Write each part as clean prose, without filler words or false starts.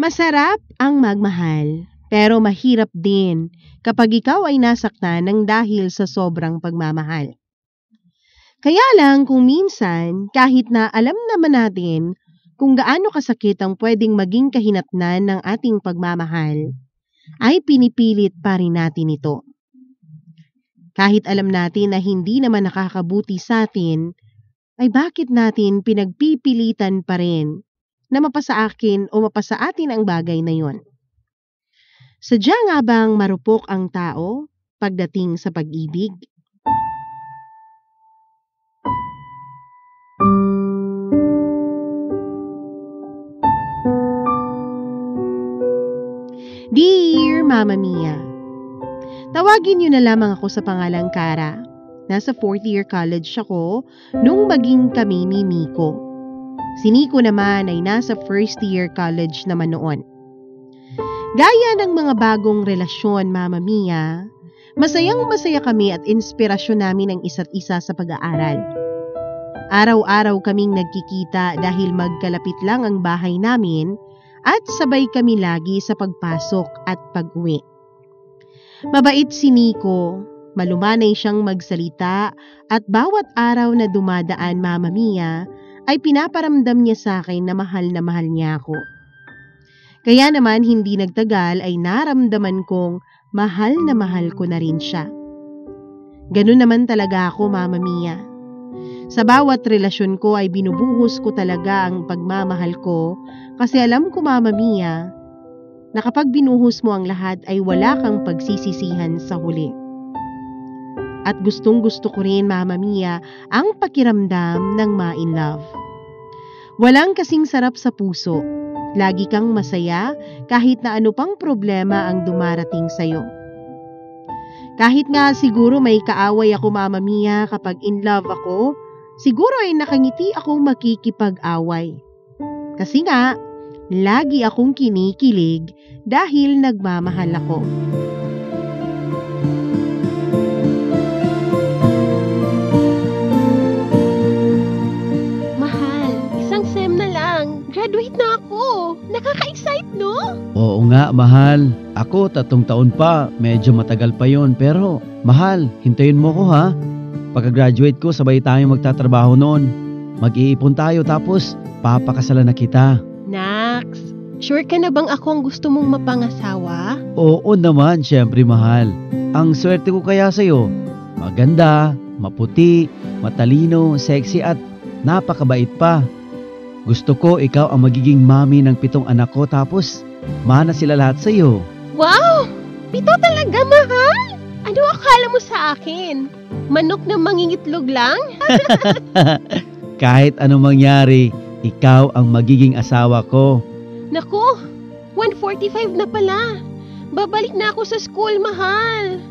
Masarap ang magmahal, pero mahirap din kapag ikaw ay nasaktan ng dahil sa sobrang pagmamahal. Kaya lang kung minsan, kahit na alam naman natin kung gaano kasakit ang pwedeng maging kahinatnan ng ating pagmamahal, ay pinipilit pa rin natin ito. Kahit alam natin na hindi naman nakakabuti sa atin, ay bakit natin pinagpipilitan pa rin na mapasa akin o mapasa atin ang bagay na yon? Sadya nga bang marupok ang tao pagdating sa pag-ibig? Dear Mama Mia, tawagin niyo na lamang ako sa pangalang Kara. Nasa 4th year college ako nung maging kami ni Miko. Si Nico naman ay nasa 1st year college naman noon. Gaya ng mga bagong relasyon, Mama Mia, masayang-masaya kami at inspirasyon namin ang isa't isa sa pag-aaral. Araw-araw kaming nagkikita dahil magkalapit lang ang bahay namin at sabay kami lagi sa pagpasok at pag-uwi. Mabait si Nico, malumanay siyang magsalita at bawat araw na dumadaan, Mama Mia, ay pinaparamdam niya sa akin na mahal niya ako. Kaya naman hindi nagtagal ay naramdaman kong mahal na mahal ko na rin siya. Ganun naman talaga ako, Mama Mia. Sa bawat relasyon ko ay binubuhos ko talaga ang pagmamahal ko kasi alam ko, Mama Mia, na kapag binuhos mo ang lahat ay wala kang pagsisisihan sa huli. At gustong-gusto ko rin, Mama Mia, ang pakiramdam ng ma-in love. Walang kasing sarap sa puso. Lagi kang masaya kahit na ano pang problema ang dumarating sa'yo. Kahit nga siguro may kaaway ako, Mama Mia, kapag in love ako, siguro ay nakangiti akong makikipag-away. Kasi nga, lagi akong kinikilig dahil nagmamahal ako. Graduate na ako! Nakaka-excite, no? Oo nga, mahal. Ako, 3 taon pa. Medyo matagal pa yon. Pero, mahal, hintayin mo ko ha. Pagka-graduate ko, sabay tayo magtatrabaho noon. Mag-iipon tayo tapos papakasalan na kita. Nax, sure ka na bang ako ang gusto mong mapangasawa? Oo naman, syempre mahal. Ang swerte ko kaya sa'yo. Maganda, maputi, matalino, sexy at napakabait pa. Gusto ko ikaw ang magiging mami ng 7 anak ko tapos mana sila lahat sa iyo. Wow! 7 talaga, mahal? Ano akala mo sa akin? Manok na mangingitlog lang? Kahit anong mangyari, ikaw ang magiging asawa ko. Naku, 1:45 na pala. Babalik na ako sa school, mahal.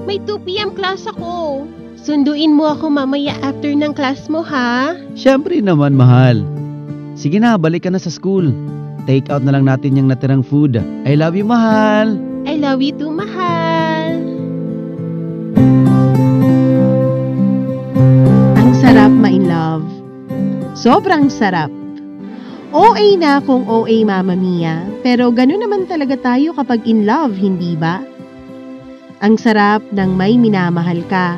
May 2 p.m. class ako. Sunduin mo ako mamaya after ng class mo, ha? Syempre naman, mahal. Sige na, balik ka na sa school. Take out na lang natin yung natirang food. I love you, mahal. I love you too, mahal. Ang sarap ma-in love. Sobrang sarap. OA na kung OA, Mama Mia, pero gano'n naman talaga tayo kapag in love, hindi ba? Ang sarap ng may minamahal ka.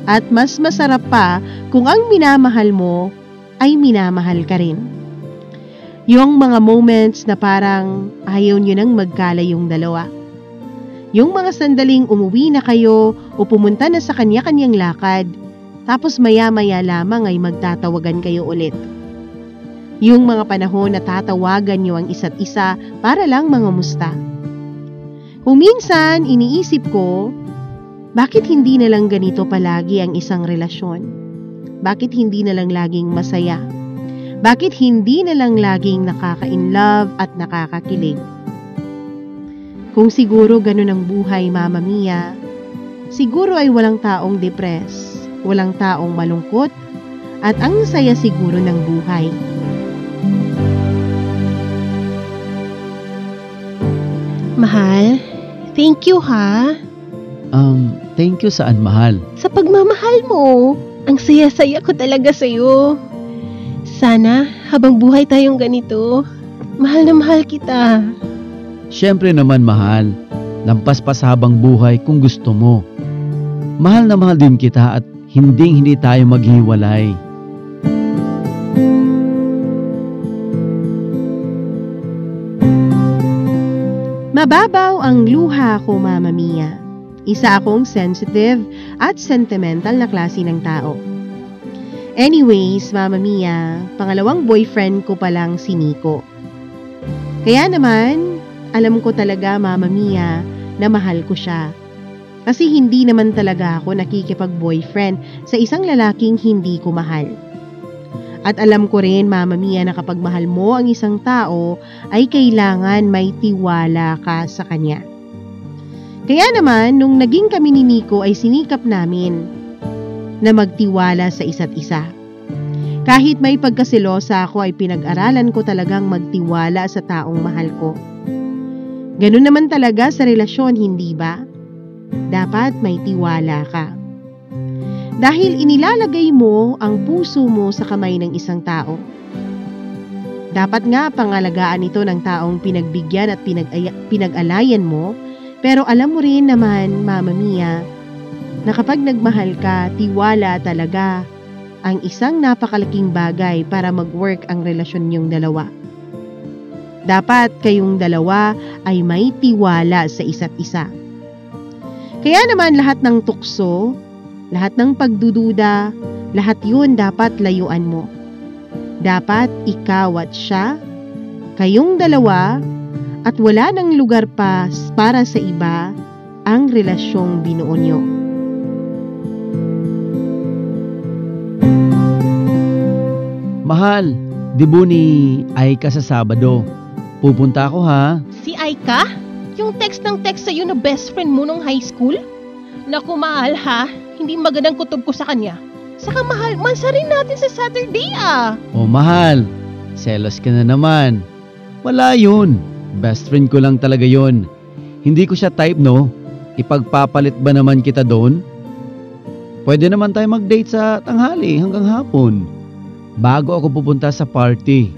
At mas masarap pa kung ang minamahal mo ay minamahal ka rin. Yung mga moments na parang ayaw nyo nang magkalayong dalawa. Yung mga sandaling umuwi na kayo o pumunta na sa kanya-kanyang lakad, tapos maya-maya lamang ay magtatawagan kayo ulit. Yung mga panahon na tatawagan nyo ang isa't isa para lang mangamusta. Kung minsan iniisip ko, bakit hindi na lang ganito palagi ang isang relasyon? Bakit hindi na lang laging masaya? Bakit hindi na lang laging nakaka-inlove at nakakakilig? Kung siguro ganun ang buhay, Mama Mia, siguro ay walang taong depress, walang taong malungkot, at ang saya siguro ng buhay. Mahal, thank you ha. Thank you saan, mahal? Sa pagmamahal mo, ang saya-saya ko talaga sa'yo. Sana habang buhay tayong ganito, Mahal na mahal kita. Siyempre naman mahal, lampas pa sa habang buhay kung gusto mo. Mahal na mahal din kita at hindi tayo maghiwalay. Mababaw ang luha ko, Mama Mia. Isa akong sensitive at sentimental na klase ng tao. Anyways, Mama Mia, pangalawang boyfriend ko pa lang si Nico. Kaya naman, alam ko talaga, Mama Mia, na mahal ko siya. Kasi hindi naman talaga ako nakikipag-boyfriend sa isang lalaking hindi ko mahal. At alam ko rin, Mama Mia, na kapag mahal mo ang isang tao, ay kailangan may tiwala ka sa kanya. Kaya naman, nung naging kami ni Nico ay sinikap namin na magtiwala sa isa't isa. Kahit may pagkaselosa ako ay pinag-aralan ko talagang magtiwala sa taong mahal ko. Ganun naman talaga sa relasyon, hindi ba? Dapat may tiwala ka. Dahil inilalagay mo ang puso mo sa kamay ng isang tao. Dapat nga pangalagaan ito ng taong pinagbigyan at pinag-alayan mo, pero alam mo rin naman, Mama Mia, na kapag nagmahal ka, tiwala talaga ang isang napakalaking bagay para mag-work ang relasyon niyong dalawa. Dapat kayong dalawa ay may tiwala sa isa't isa. Kaya naman lahat ng tukso, lahat ng pagdududa, lahat yun dapat layuan mo. Dapat ikaw at siya, kayong dalawa, at wala nang lugar pa para sa iba ang relasyong binuo nyo. Mahal, dibu ni Aika sa Sabado. Pupunta ako ha. Si Aika? Yung text ng text sa'yo na best friend mo nung high school? Naku, mahal ha. Hindi magandang kutob ko sa kanya. Saka mahal, mansa rin natin sa Saturday ah. Oh mahal, selos ka na naman. Wala yun. Best friend ko lang talaga yun. Hindi ko siya type, no? Ipagpapalit ba naman kita doon? Pwede naman tayo mag-date sa tanghali hanggang hapon. Bago ako pupunta sa party.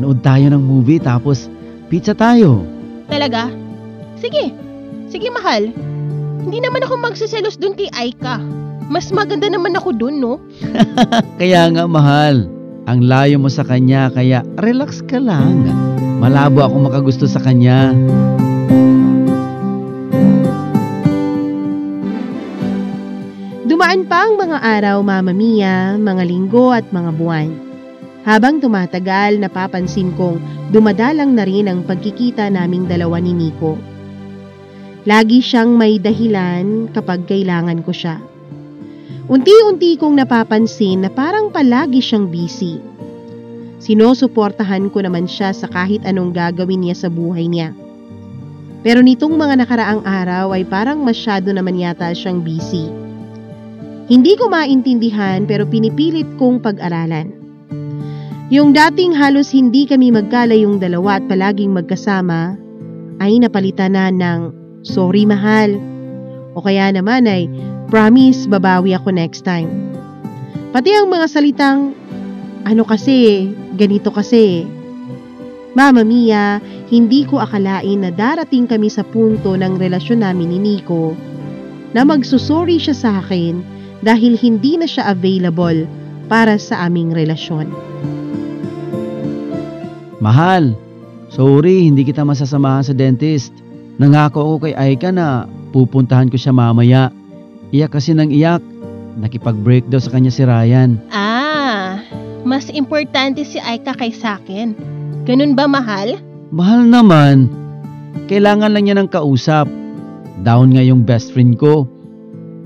Nood tayo ng movie tapos pizza tayo. Talaga? Sige. Sige, mahal. Hindi naman ako magsiselos dun kay Aika. Mas maganda naman ako dun, no? Kaya nga, mahal. Ang layo mo sa kanya kaya relax ka lang. Malabo ako makagusto sa kanya. Dumaan pa ang mga araw, Mama Mia, mga linggo at mga buwan. Habang tumatagal, napapansin kong dumadalang na rin ang pagkikita naming dalawa ni Nico. Lagi siyang may dahilan kapag kailangan ko siya. Unti-unti kong napapansin na parang palagi siyang busy. Sinusuportahan ko naman siya sa kahit anong gagawin niya sa buhay niya. Pero nitong mga nakaraang araw ay parang masyado naman yata siyang busy. Hindi ko maintindihan pero pinipilit kong pag-aralan. Yung dating halos hindi kami magkalayong dalawa at palaging magkasama ay napalitan na ng sorry mahal o kaya naman ay promise babawi ako next time. Pati ang mga salitang ano kasi, ganito kasi. Mama Mia, hindi ko akalain na darating kami sa punto ng relasyon namin ni Nico na magsusorry siya sa akin dahil hindi na siya available para sa aming relasyon. Mahal, sorry hindi kita masasamahan sa dentist. Nangako ako kay Aika na pupuntahan ko siya mamaya. Iyak kasi ng iyak. Nakipag-break daw sa kanya si Ryan. Mas importante si Aika kaysa akin. Ganun ba, mahal? Mahal naman. Kailangan lang niya ng kausap. Down nga yung best friend ko.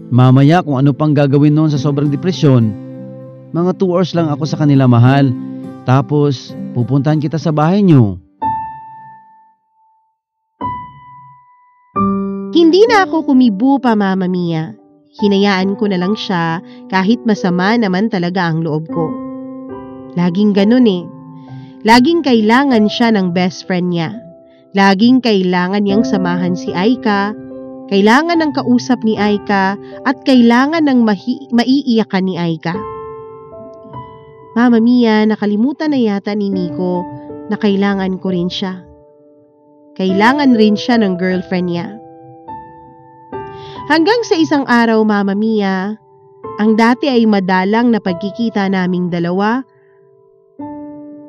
Mamaya kung ano pang gagawin noon sa sobrang depresyon, mga 2 hours lang ako sa kanila, mahal. Tapos, pupuntahan kita sa bahay niyo. Hindi na ako kumibo pa, Mama Mia. Hinayaan ko na lang siya kahit masama naman talaga ang loob ko. Laging ganun eh. Laging kailangan siya ng best friend niya. Laging kailangan niyang samahan si Aika. Kailangan ng kausap ni Aika at kailangan ng maiiyakan ni Aika. Mama Mia, nakalimutan na yata ni Nico na kailangan ko rin siya. Kailangan rin siya ng girlfriend niya. Hanggang sa isang araw, Mama Mia, ang dati ay madalang na pagkikita naming dalawa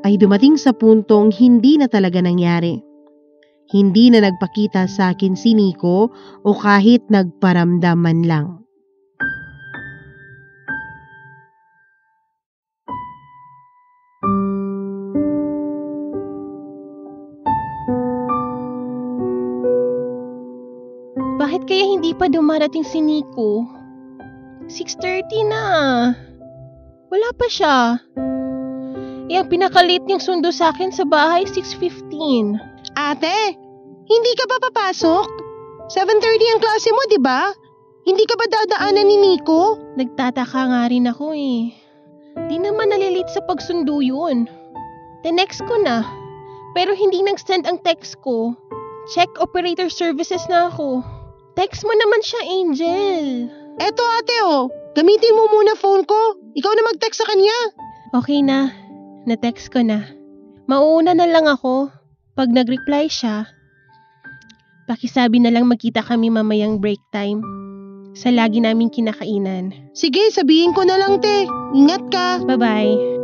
ay dumating sa puntong hindi na talaga nangyari. Hindi na nagpakita sa akin si Nico o kahit nagparamdam man lang. Bakit kaya hindi pa dumarating si Nico? 6:30 na. Wala pa siya. Ang pinakalit niyang sundo sa akin sa bahay, 6:15. Ate, hindi ka ba papasok? 7:30 ang klase mo, di ba? Hindi ka ba dadaanan ni Nico? Nagtataka nga rin ako eh. Di naman nalilit sa pagsundo yun. Tinext ko na, pero hindi nag-send ang text ko. Check operator services na ako. Text mo naman siya, Angel. Eto ate gamitin mo muna phone ko. Ikaw na mag-text sa kanya. Okay na, na-text ko na. Mauuna na lang ako. Pag nag-reply siya, pakisabi na lang magkita kami mamayang break time sa lagi naming kinakainan. Sige, sabihin ko na lang, te. Ingat ka. Bye-bye.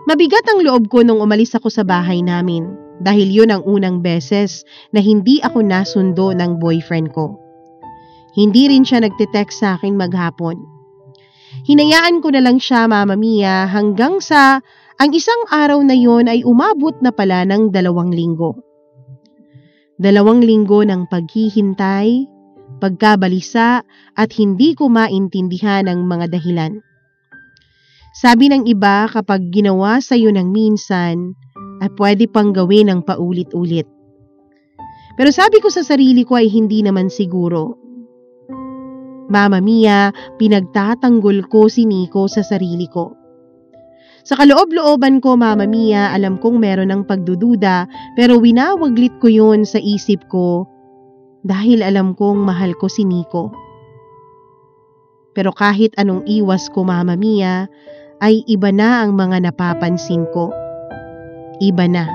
Mabigat ang loob ko nung umalis ako sa bahay namin dahil yun ang unang beses na hindi ako nasundo ng boyfriend ko. Hindi rin siya nagte-text sa akin maghapon. Hinayaan ko na lang siya, Mama Mia, hanggang sa ang isang araw na yon ay umabot na pala ng 2 linggo. 2 linggo ng paghihintay, pagkabalisa at hindi ko maintindihan ang mga dahilan. Sabi ng iba kapag ginawa sa'yo ng minsan, ay pwede pang gawin ng paulit-ulit. Pero sabi ko sa sarili ko ay hindi naman siguro. Mama Mia, pinagtatanggol ko si Nico sa sarili ko. Sa kaloob-looban ko, Mama Mia, alam kong meron ng pagdududa pero winawaglit ko yun sa isip ko dahil alam kong mahal ko si Nico. Pero kahit anong iwas ko, Mama Mia, ay iba na ang mga napapansin ko. Iba na.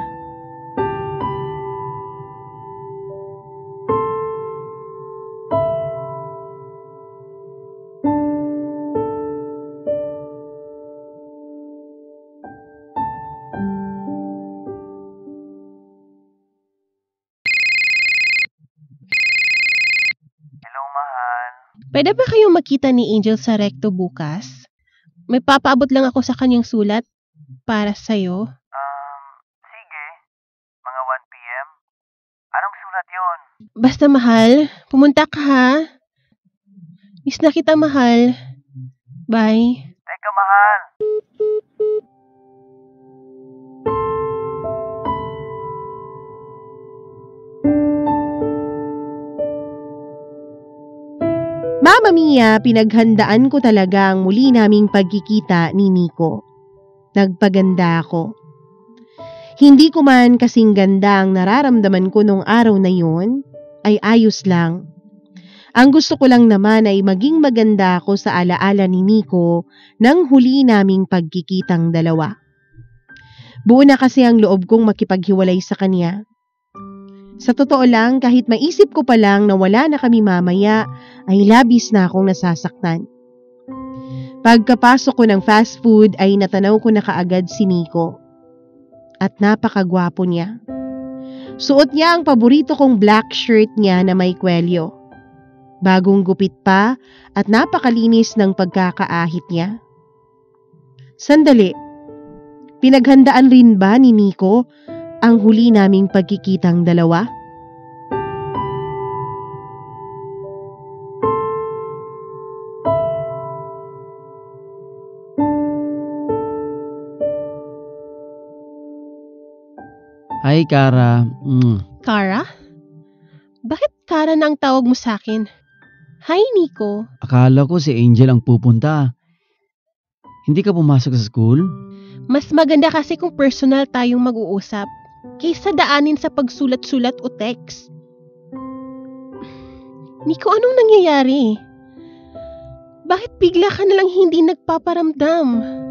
Hello, mahal. Pwede ba kayong makita ni Angel sa Recto bukas? May papaabot lang ako sa kanyang sulat para sa'yo. Sige. Mga 1 p.m. Anong sulat yon? Basta mahal, pumunta ka ha. Miss na kita, mahal. Bye. Teka, mahal. Mama Mia, pinaghandaan ko talaga ang muli naming pagkikita ni Nico. Nagpaganda ako. Hindi ko man kasing ganda ang nararamdaman ko nung araw na yun, ay ayos lang. Ang gusto ko lang naman ay maging maganda ako sa alaala ni Nico nang huli naming pagkikitang dalawa. Buo na kasi ang loob kong makipaghiwalay sa kanya. Sa totoo lang, kahit maisip ko pa lang na wala na kami mamaya, ay labis na akong nasasaktan. Pagkapasok ko ng fast food ay natanaw ko na kaagad si Nico. At napakagwapo niya. Suot niya ang paborito kong black shirt niya na may kwelyo. Bagong gupit pa at napakalinis ng pagkakaahit niya. Sandali, pinaghandaan rin ba ni Nico ang huli naming pagkikitang dalawa? Hi, Kara. Kara? Bakit Kara na ang tawag mo sa akin? Hi, Nico. Akala ko si Angel ang pupunta. Hindi ka pumasok sa school? Mas maganda kasi kung personal tayong mag-uusap kaysa daanin sa pagsulat-sulat o text. Nico, anong nangyayari? Bakit bigla ka nalang hindi nagpaparamdam?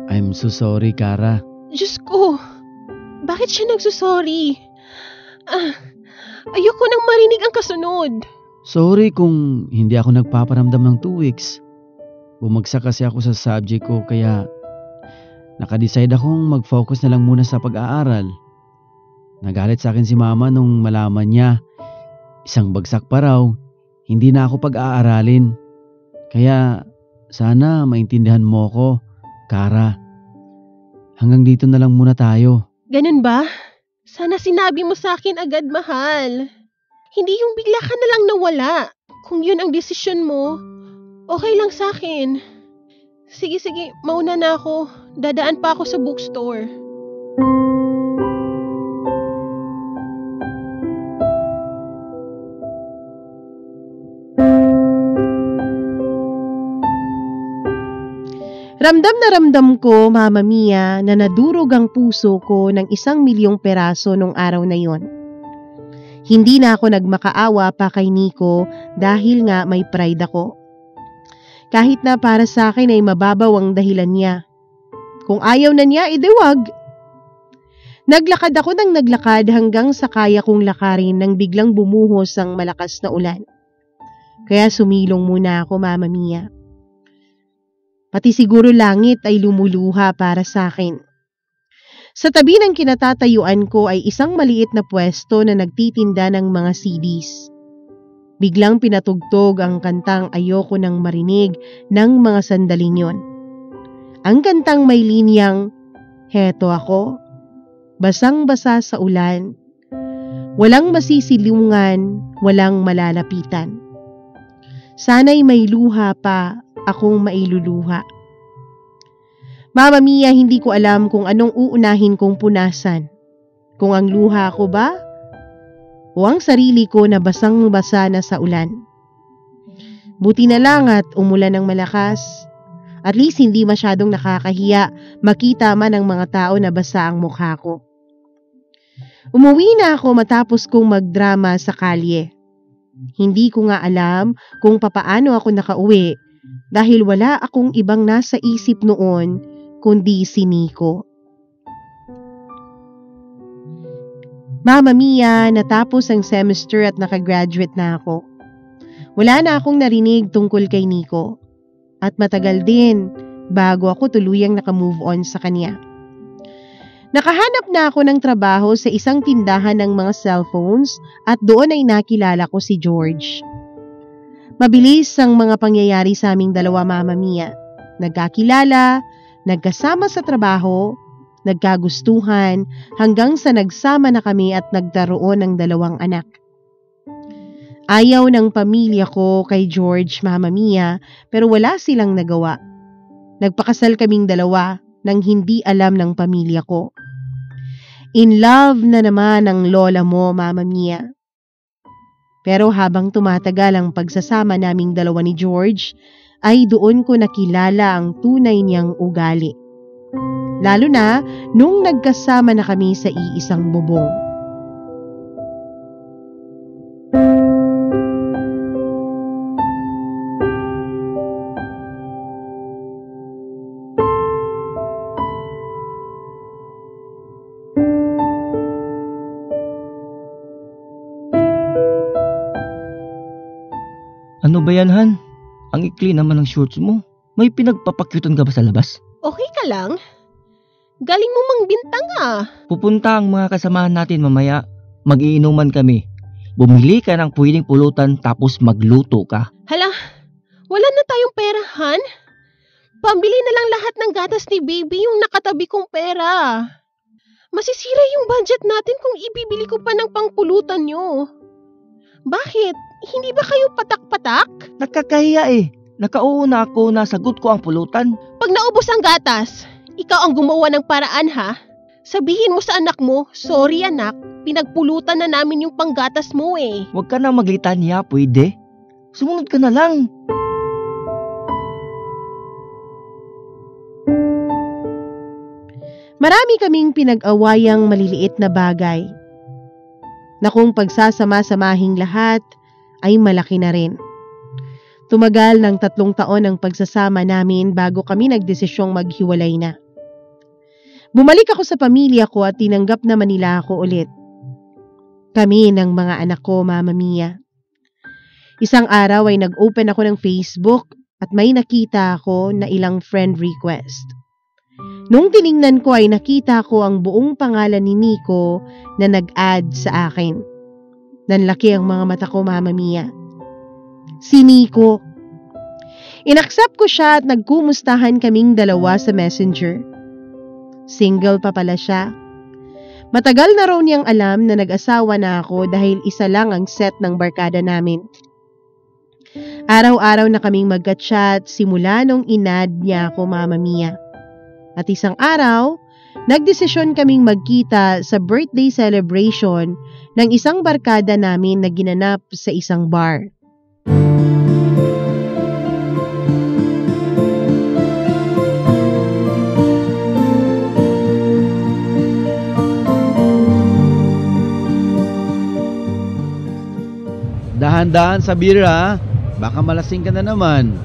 I'm so sorry, Kara. Diyos ko, bakit siya nagsusorry? Ayoko nang marinig ang kasunod. Sorry kung hindi ako nagpaparamdam ng 2 weeks. Bumagsak kasi ako sa subject ko kaya nakadecide akong mag-focus na lang muna sa pag-aaral. Nagalit sa akin si mama nung malaman niya isang bagsak pa raw, hindi na ako pag-aaralin. Kaya sana maintindihan mo ko, Kara. Hanggang dito na lang muna tayo. Ganun ba? Sana sinabi mo sa akin agad, mahal. Hindi yung bigla ka na lang nawala. Kung yun ang desisyon mo, okay lang sa akin. Sige, mauna na ako. Dadaan pa ako sa bookstore. Ramdam na ramdam ko, Mama Mia, na nadurog ang puso ko ng 1,000,000 peraso nung araw na yon. Hindi na ako nagmakaawa pa kay Nico dahil nga may pride ako. Kahit na para sa akin ay mababaw ang dahilan niya. Kung ayaw na niya, wag. Naglakad ako ng naglakad hanggang sa kaya kong lakarin nang biglang bumuhos ang malakas na ulan. Kaya sumilong muna ako, Mama Mia. Pati siguro langit ay lumuluha para sa akin. Sa tabi ng kinatatayuan ko ay isang maliit na pwesto na nagtitinda ng mga CDs. Biglang pinatugtog ang kantang ayoko nang marinig ng mga sandaling yon. Ang kantang may linyang, "Heto ako, basang-basa sa ulan, walang masisilungan, walang malalapitan. Sana'y may luha pa akong mailuluha." Mama Mia, hindi ko alam kung anong uunahin kong punasan. Kung ang luha ko ba? O ang sarili ko na basang-basa na sa ulan? Buti na lang at umulan ng malakas. At least hindi masyadong nakakahiya makita man ng mga tao na basa ang mukha ko. Umuwi na ako matapos kong magdrama sa kalye. Hindi ko nga alam kung papaano ako nakauwi dahil wala akong ibang nasa isip noon kundi si Nico. Mama Mia, natapos ang semester at nakagraduate na ako. Wala na akong narinig tungkol kay Nico. At matagal din bago ako tuluyang nakamove on sa kanya. Nakahanap na ako ng trabaho sa isang tindahan ng mga cellphones at doon ay nakilala ko si George. Mabilis ang mga pangyayari sa aming dalawa, Mama Mia. Nagkakilala, nagkasama sa trabaho, nagkagustuhan, hanggang sa nagsama na kami at nagkaroon ng 2 anak. Ayaw ng pamilya ko kay George, Mama Mia, pero wala silang nagawa. Nagpakasal kaming 2 nang hindi alam ng pamilya ko. In love na naman ang lola mo, Mama Mia. Pero habang tumatagal ang pagsasama naming 2 ni George, ay doon ko nakilala ang tunay niyang ugali. Lalo na nung nagkasama na kami sa iisang bubong. Ano ba yan, Han? Ang ikli naman ng shorts mo. May pinagpapakyutan ka ba sa labas? Okay ka lang? Galing mo mang bintang ah. Pupunta ang mga kasamahan natin mamaya. Mag-iinuman kami. Bumili ka ng pwedeng pulutan tapos magluto ka. Hala, wala na tayong pera, Han. Pambili na lang lahat ng gatas ni baby yung nakatabi kong pera. Masisira yung budget natin kung ibibili ko pa ng pangpulutan nyo. Bakit? Hindi ba kayo patak-patak? Nakakahiya eh. Nakauuna ako na sagot ko ang pulutan. Pag naubos ang gatas, ikaw ang gumawa ng paraan ha. Sabihin mo sa anak mo, sorry anak, pinagpulutan na namin yung panggatas mo eh. Huwag ka na maglitanya, pwede? Sumunod ka na lang. Marami kaming pinag-awayang maliliit na bagay na kung pagsasama-samahing lahat ay malaki na rin. Tumagal ng 3 taon ang pagsasama namin bago kami nagdesisyong maghiwalay na. Bumalik ako sa pamilya ko at tinanggap naman nila ako ulit. Kami ng mga anak ko, Mama Mia. Isang araw ay nag-open ako ng Facebook at may nakita ako na ilang friend request. Nung tiningnan ko ay nakita ko ang buong pangalan ni Nico na nag-add sa akin. Nanlaki ang mga mata ko, Mama Mia. Si Nico. Inaccept ko siya at nagkumustahan kaming dalawa sa Messenger. Single pa pala siya. Matagal na raw niyang alam na nag-asawa na ako dahil isa lang ang set ng barkada namin. Araw-araw na kaming magka-chat simula nung inad niya ako, Mama Mia. At isang araw, nagdesisyon kaming magkita sa birthday celebration ng isang barkada namin na ginanap sa isang bar. Dahan-dahan sa beer ha. Baka malasing ka na naman.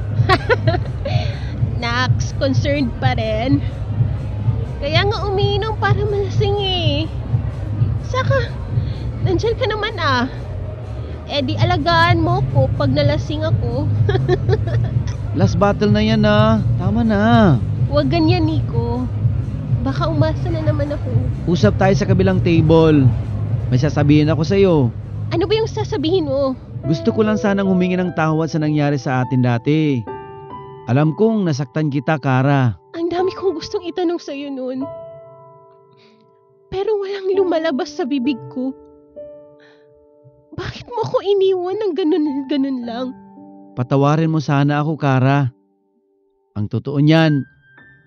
Nax, concerned pa rin. Kaya nga umiinom para malasing eh. Saka, nandyan ka naman ah. Eh di alagaan mo ko pag nalasing ako. Last battle na yan ha. Tama na. Huwag ganyan, Nico. Baka umasa na naman ako. Usap tayo sa kabilang table. May sasabihin ako sa'yo. Ano ba yung sasabihin mo? Gusto ko lang sanang humingi ng tawad sa nangyari sa atin dati. Alam kong nasaktan kita, Kara. Ang dami kong gustong itanong sa'yo noon. Pero walang lumalabas sa bibig ko. Bakit mo ako iniwan ng ganun lang? Patawarin mo sana ako, Kara. Ang totoo niyan,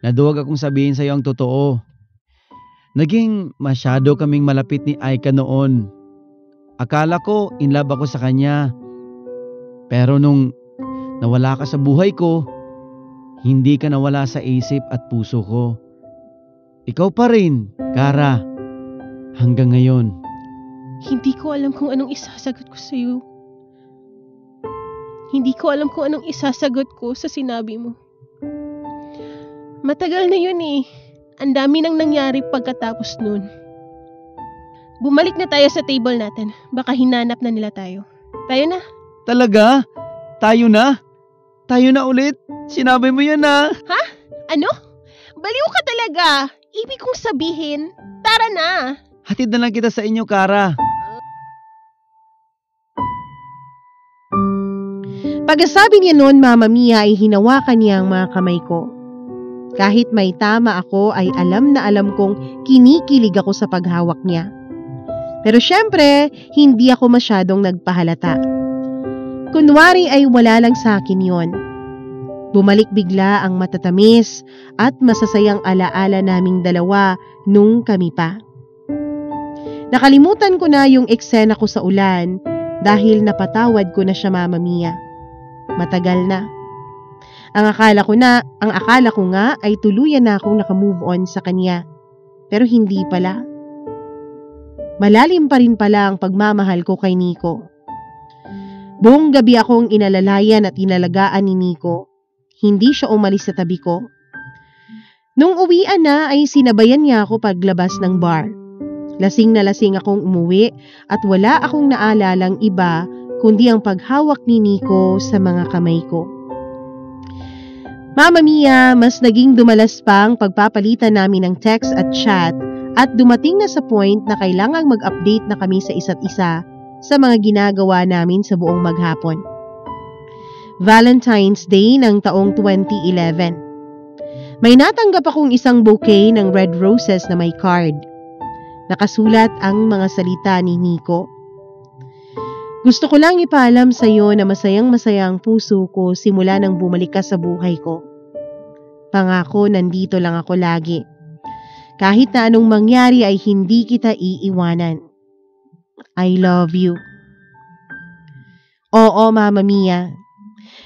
naduwag akong sabihin sa'yo ang totoo. Naging masyado kaming malapit ni Aika noon. Akala ko in love ako sa kanya. Pero nung nawala ka sa buhay ko, hindi ka nawala sa isip at puso ko. Ikaw pa rin, Kara, hanggang ngayon. Hindi ko alam kung anong isasagot ko sa'yo. Hindi ko alam kung anong isasagot ko sa sinabi mo. Matagal na yun eh. Ang dami nang nangyari pagkatapos nun. Bumalik na tayo sa table natin. Baka hinanap na nila tayo. Tayo na. Talaga? Tayo na? Tayo na ulit? Sinabi mo yan na. Ha? Ano? Baliw ka talaga. Ibig kong sabihin, tara na. Hatid na lang kita sa inyo, Kara. Pagkasabi niya noon, Mama Mia, ay hinawakan niya ang mga kamay ko. Kahit may tama ako ay alam na alam kong kinikilig ako sa paghawak niya. Pero syempre, hindi ako masyadong nagpahalata. Kunwari ay wala lang sa akin yon. Bumalik bigla ang matatamis at masasayang alaala naming dalawa nung kami pa. Nakalimutan ko na yung eksena ko sa ulan dahil napatawad ko na siya, Mama Mia. Matagal na. Ang akala ko nga ay tuluyan na akong nakamove on sa kanya. Pero hindi pala. Malalim pa rin pala ang pagmamahal ko kay Nico. Buong gabi akong inalalayan at inalagaan ni Nico. Hindi siya umalis sa tabi ko. Nung uwian na ay sinabayan niya ako paglabas ng bar. Lasing na lasing akong umuwi at wala akong naalalang iba kundi ang paghawak ni Nico sa mga kamay ko. Mama Mia, mas naging dumalas pa ang pagpapalitan namin ng text at chat at dumating na sa point na kailangang mag-update na kami sa isa't isa sa mga ginagawa namin sa buong maghapon. Valentine's Day ng taong 2011. May natanggap akong isang bouquet ng red roses na may card. Nakasulat ang mga salita ni Nico. Gusto ko lang ipaalam sa iyo na masayang-masaya ang puso ko simula nang bumalik ka sa buhay ko. Pangako, nandito lang ako lagi. Kahit na anong mangyari ay hindi kita iiwanan. I love you. Oo, Mama Mia.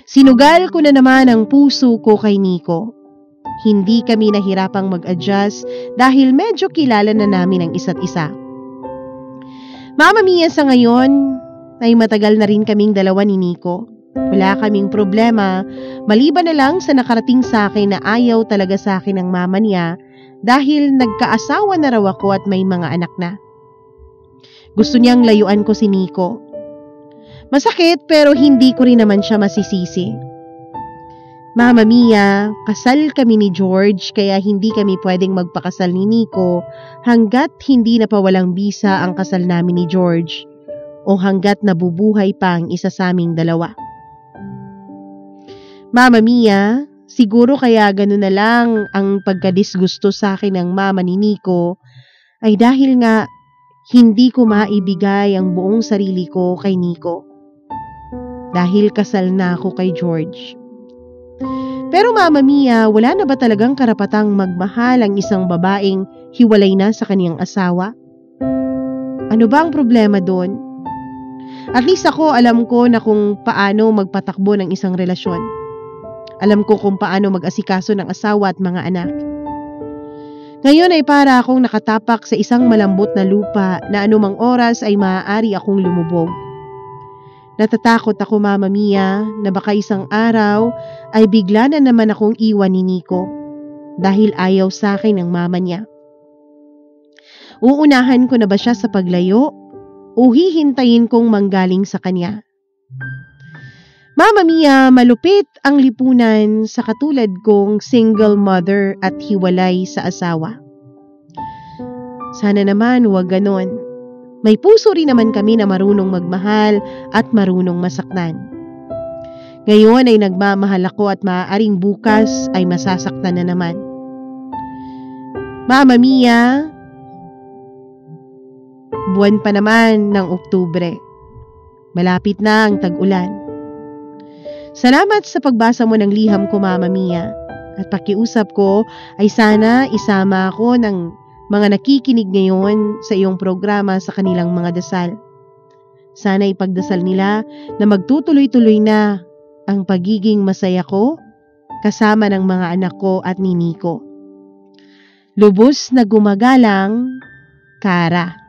Sinugal ko na naman ang puso ko kay Nico. Hindi kami nahirapang mag-adjust dahil medyo kilala na namin ang isa't isa. Mama Mia, sa ngayon ay matagal na rin kaming dalawa ni Nico. Wala kaming problema, maliban na lang sa nakarating sa akin na ayaw talaga sa akin ng mama niya dahil nagkaasawa na raw ako at may mga anak na. Gusto niyang layuan ko si Nico. Masakit pero hindi ko rin naman siya masisisi. Mama Mia, kasal kami ni George kaya hindi kami pwedeng magpakasal ni Nico hanggat hindi na pawalang bisa ang kasal namin ni George o hanggat nabubuhay pa ang isa sa aming dalawa. Mama Mia, siguro kaya gano'n na lang ang pagkadisgusto sa akin ng mama ni Nico ay dahil nga hindi ko maibigay ang buong sarili ko kay Nico. Dahil kasal na ako kay George. Pero Mama Mia, wala na ba talagang karapatang magmahal ang isang babaeng hiwalay na sa kaniyang asawa? Ano ba ang problema doon? At least ako, alam ko na kung paano magpatakbo ng isang relasyon. Alam ko kung paano mag-asikaso ng asawa at mga anak. Ngayon ay para akong nakatapak sa isang malambot na lupa na anumang oras ay maaari akong lumubog. Natatakot ako, Mama Mia, na baka isang araw ay bigla na naman akong iwan ni Nico dahil ayaw sa akin ng mama niya. Uunahan ko na ba siya sa paglayo o hihintayin kong manggaling sa kanya? Mama Mia, malupit ang lipunan sa katulad kong single mother at hiwalay sa asawa. Sana naman huwag ganon. May puso rin naman kami na marunong magmahal at marunong masaktan. Ngayon ay nagmamahal ako at maaaring bukas ay masasaktan na naman. Mama Mia, buwan pa naman ng Oktubre. Malapit na ang tag-ulan. Salamat sa pagbasa mo ng liham ko, Mama Mia. At pakiusap ko ay sana isama ako ng mga nakikinig ngayon sa iyong programa sa kanilang mga dasal. Sana ipagdasal nila na magtutuloy-tuloy na ang pagiging masaya ko kasama ng mga anak ko at ni Nico. Lubos na gumagalang, Kara.